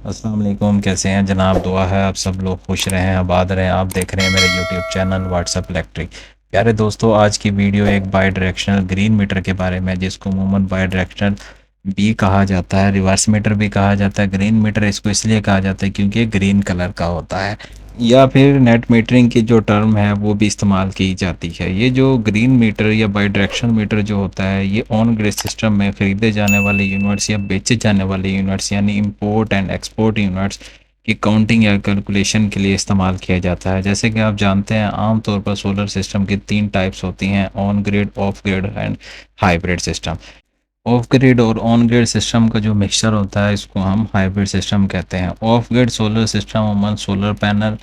अस्सलाम वालेकुम। कैसे हैं जनाब? दुआ है आप सब लोग खुश रहें, आबाद रहें। आप देख रहे हैं मेरे यूट्यूब चैनल व्हाट्सअप इलेक्ट्रिक। प्यारे दोस्तों, आज की वीडियो एक बाई डायरेक्शनल ग्रीन मीटर के बारे में है, जिसको अमूमन बाई डायरेक्शनल भी कहा जाता है, रिवर्स मीटर भी कहा जाता है। ग्रीन मीटर इसको इसलिए कहा जाता है क्योंकि ये ग्रीन कलर का होता है, या फिर नेट मीटरिंग की जो टर्म है वो भी इस्तेमाल की जाती है। ये जो ग्रीन मीटर या बाई डायरेक्शनल मीटर जो होता है, ये ऑन ग्रिड सिस्टम में ख़रीदे जाने वाले यूनिट्स या बेचे जाने वाले यूनिट्स यानी इंपोर्ट एंड एक्सपोर्ट यूनिट्स की काउंटिंग या कैलकुलेशन के लिए इस्तेमाल किया जाता है। जैसे कि आप जानते हैं, आमतौर पर सोलर सिस्टम की 3 टाइप्स होती हैं: on grid, of grid and hybrid system. Of grid और ऑन ग्रिड सिस्टम का जो मिक्सचर होता है, इसको हम हाइब्रिड सिस्टम कहते हैं। ऑफ ग्रिड सोलर सिस्टम अमूमन सोलर पैनल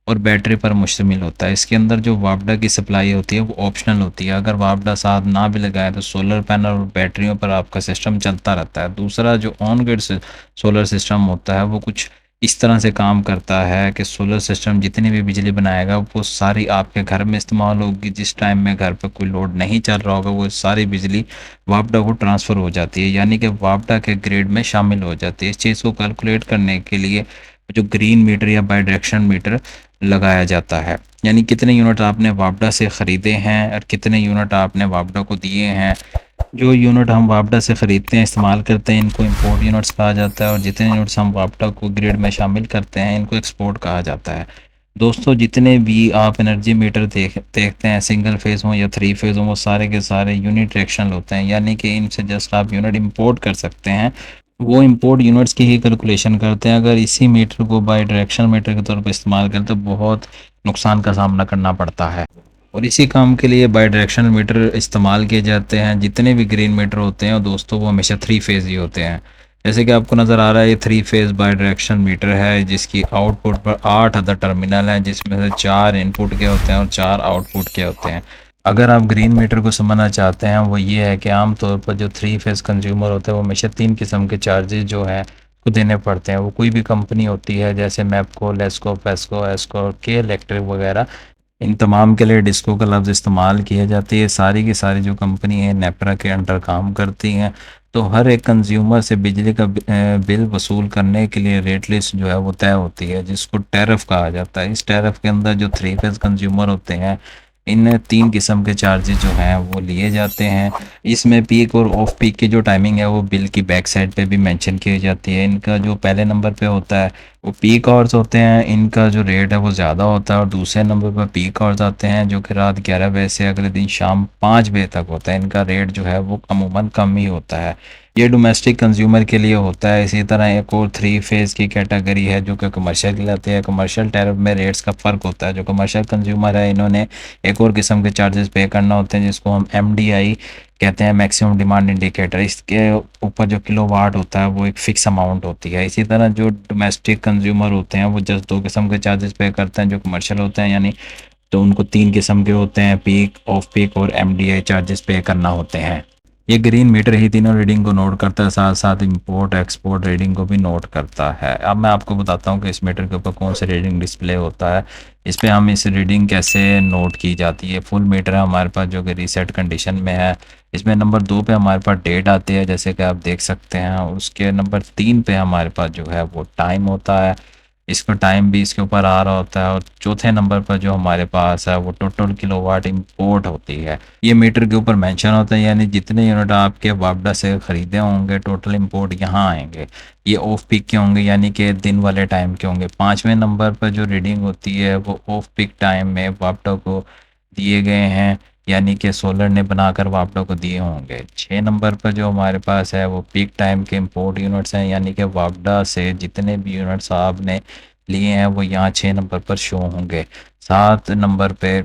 और बैटरी पर मुश्तमिल होता है। इसके अंदर जो वापडा की सप्लाई होती है वो ऑप्शनल होती है। अगर वापडा साथ ना भी लगाए तो सोलर पैनल और बैटरियों पर आपका सिस्टम चलता रहता है। दूसरा जो ऑन ग्रिड सोलर सिस्टम होता है वो कुछ इस तरह से काम करता है कि सोलर सिस्टम जितनी भी बिजली बनाएगा वो सारी आपके घर में इस्तेमाल होगी। जिस टाइम में घर पर कोई लोड नहीं चल रहा होगा, वो सारी बिजली वापडा को ट्रांसफ़र हो जाती है, यानी कि वापडा के ग्रिड में शामिल हो जाती है। इस चीज़ को कैलकुलेट करने के लिए जो ग्रीन मीटर या बाई डायरेक्शन मीटर लगाया जाता है, यानी कितने यूनिट आपने वापडा से ख़रीदे हैं और कितने यूनिट आपने वापडा को दिए हैं। जो यूनिट हम वापडा से ख़रीदते हैं, इस्तेमाल करते हैं, इनको इंपोर्ट यूनिट्स कहा जाता है, और जितने यूनिट्स हम वापडा को ग्रिड में शामिल करते हैं इनको एक्सपोर्ट कहा जाता है। दोस्तों, जितने भी आप एनर्जी मीटर देखते हैं, सिंगल फेज़ हों या 3 फेज़ हों, वो सारे के सारे यूनिडायरेक्शनल होते हैं, यानी कि इनसे जस्ट आप यूनिट इंपोर्ट कर सकते हैं। वो इंपोर्ट यूनिट्स की ही कैलकुलेशन करते हैं। अगर इसी मीटर को बाई डायरेक्शनल मीटर के तौर पर इस्तेमाल करें तो बहुत नुकसान का सामना करना पड़ता है, और इसी काम के लिए बाई डायरेक्शनल मीटर इस्तेमाल किए जाते हैं। जितने भी ग्रीन मीटर होते हैं दोस्तों, वो हमेशा 3 फेज़ ही होते हैं। जैसे कि आपको नज़र आ रहा है, ये 3 फेज़ बाई डायरेक्शनल मीटर है, जिसकी आउटपुट पर 8 अदर टर्मिनल हैं, जिसमें से 4 इनपुट के होते हैं और 4 आउटपुट के होते हैं। अगर आप ग्रीन मीटर को समझना चाहते हैं, वो ये है कि आम तौर पर जो 3 फेज़ कंज्यूमर होते हैं वो हमेशा 3 किस्म के चार्जेस जो हैं को देने पड़ते हैं। वो कोई भी कंपनी होती है, जैसे मैपको, लेस्को, पेस्को, एस्को, के इलेक्ट्रिक वगैरह, इन तमाम के लिए डिस्को का लफ्ज़ इस्तेमाल किया जाती है। सारी की सारी जो कंपनी है नेपरा के अंडर काम करती हैं। तो हर एक कंज्यूमर से बिजली का बिल वसूल करने के लिए रेट लिस्ट जो है वो तय होती है, जिसको टैरिफ कहा जाता है। इस टैरिफ के अंदर जो 3 फेज़ कंज्यूमर होते हैं, इन 3 किस्म के चार्जेस जो हैं वो लिए जाते हैं। इसमें पीक और ऑफ पीक की जो टाइमिंग है वो बिल की बैक साइड पे भी मेंशन की जाती है। इनका जो पहले नंबर पे होता है वो पीक आवर्स होते हैं, इनका जो रेट है वो ज़्यादा होता है, और दूसरे नंबर पर पीक आवर्स आते हैं जो कि रात 11 बजे से अगले दिन शाम 5 बजे तक होता है। इनका रेट जो है वो अमूमन कम ही होता है। ये डोमेस्टिक कंज्यूमर के लिए होता है। इसी तरह एक और 3 फेज़ की कैटेगरी है जो कि कमर्शियल कहलाती है। कमर्शियल टैरिफ में रेट्स का फ़र्क होता है। जो कमर्शियल कंज्यूमर है, इन्होंने एक और किस्म के चार्जेस पे करना होते हैं, जिसको हम एमडीआई कहते हैं, मैक्सिमम डिमांड इंडिकेटर। इसके ऊपर जो किलोवाट होता है वो एक फ़िक्स अमाउंट होती है। इसी तरह जो डोमेस्टिक कंज्यूमर होते हैं वो जस्ट 2 किस्म के चार्जेस पे करते हैं। जो कमर्शियल होते हैं, यानी तो उनको 3 किस्म के होते हैं: पीक, ऑफ पीक और एमडीआई चार्जेस पे करना होते हैं। ये ग्रीन मीटर ही तीनों रीडिंग को नोट करता है, साथ साथ इंपोर्ट एक्सपोर्ट रीडिंग को भी नोट करता है। अब मैं आपको बताता हूँ कि इस मीटर के ऊपर कौन सा रीडिंग डिस्प्ले होता है। इस पे हम इस रीडिंग कैसे नोट की जाती है। फुल मीटर है हमारे पास जो कि रीसेट कंडीशन में है। इसमें नंबर 2 पे हमारे पास डेट आती है, जैसे कि आप देख सकते हैं। उसके नंबर 3 पे हमारे पास जो है वो टाइम होता है, इसका टाइम भी इसके ऊपर आ रहा होता है। और चौथे नंबर पर जो हमारे पास है वो टोटल किलोवाट इंपोर्ट होती है। ये मीटर के ऊपर मेंशन होता है, यानी जितने यूनिट आपके वापडा से ख़रीदे होंगे टोटल इंपोर्ट यहाँ आएंगे। ये ऑफ पीक के होंगे, यानी कि दिन वाले टाइम के होंगे। 5वें नंबर पर जो रीडिंग होती है वो ऑफ पीक टाइम में वापडा को दिए गए हैं, यानी कि सोलर ने बनाकर वापडा को दिए होंगे। 6 नंबर पर जो हमारे पास है वो पीक टाइम के इंपोर्ट यूनिट्स हैं, यानी कि वापडा से जितने भी यूनिट्स आपने लिए हैं वो यहाँ 6 नंबर पर शो होंगे। 7 नंबर पे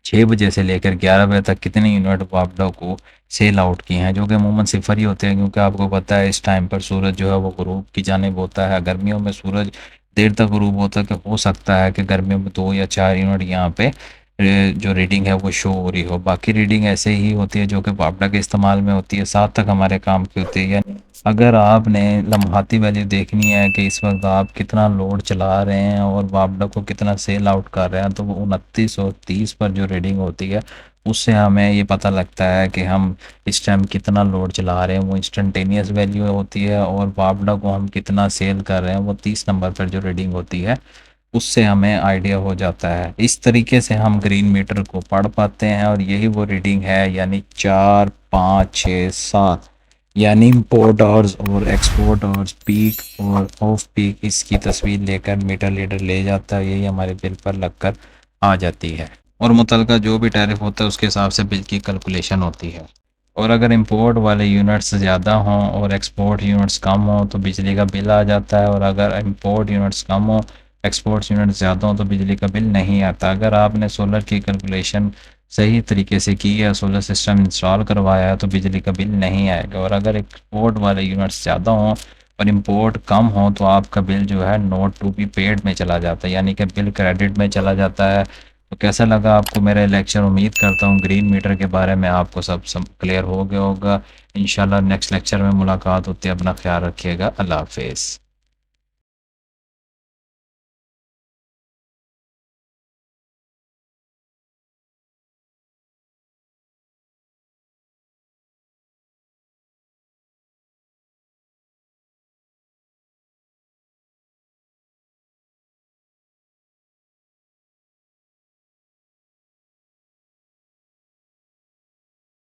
6 बजे से लेकर 11 बजे तक कितने यूनिट वापडा को सेल आउट किए हैं, जो कि अमूमन सिफर ही होते हैं, क्योंकि आपको पता है इस टाइम पर सूरज जो है वो गुरूब की जानिब होता है। गर्मियों में सूरज देर तक गुरूब होता है, कि हो सकता है कि गर्मियों में 2 या 4 यूनिट यहाँ पे जो रीडिंग है वो शो हो रही हो। बाकी रीडिंग ऐसे ही होती है जो कि वापडा के इस्तेमाल में होती है, 7 तक हमारे काम की होती है। यानी अगर आपने लम्हाती वैल्यू देखनी है कि इस वक्त आप कितना लोड चला रहे हैं और वापडा को कितना सेल आउट कर रहे हैं, तो वो 2930 पर जो रीडिंग होती है उससे हमें ये पता लगता है कि हम इस टाइम कितना लोड चला रहे हैं, वो इंस्टेंटेनियस वैल्यू होती है। और बावड़ा को हम कितना सेल कर रहे हैं, वो 30 नंबर पर जो रीडिंग होती है उससे हमें आइडिया हो जाता है। इस तरीके से हम ग्रीन मीटर को पढ़ पाते हैं और यही वो रीडिंग है, यानी 4, 5, 6, 7, यानी इम्पोर्ट आवर्स और एक्सपोर्ट आवर्स, पीक और ऑफ पीक, इसकी तस्वीर लेकर मीटर रीडर ले जाता है। यही हमारे बिल पर लगकर आ जाती है और मुतलका जो भी टैरिफ होता है उसके हिसाब से बिल की कैलकुलेशन होती है। और अगर इंपोर्ट वाले यूनिट्स ज़्यादा हों और एक्सपोर्ट यूनिट्स कम हों तो बिजली का बिल आ जाता है, और अगर इंपोर्ट यूनिट्स कम हों, एक्सपोर्ट्स यूनिट ज़्यादा हों तो बिजली का बिल नहीं आता। अगर आपने सोलर की कैलकुलेशन सही तरीके से की है, सोलर सिस्टम इंस्टॉल करवाया है, तो बिजली का बिल नहीं आएगा। और अगर एक्सपोर्ट वाले यूनिट्स ज़्यादा हों और इंपोर्ट कम हो तो आपका बिल जो है नोट टू बी पेड में चला जाता है, यानी कि बिल क्रेडिट में चला जाता है। तो कैसा लगा आपको मेरा लेक्चर? उम्मीद करता हूँ ग्रीन मीटर के बारे में आपको सब क्लियर हो गया होगा। इंशाल्लाह नेक्स्ट लेक्चर में मुलाकात होती है। अपना ख्याल रखिएगा। अल्लाह हाफिज़।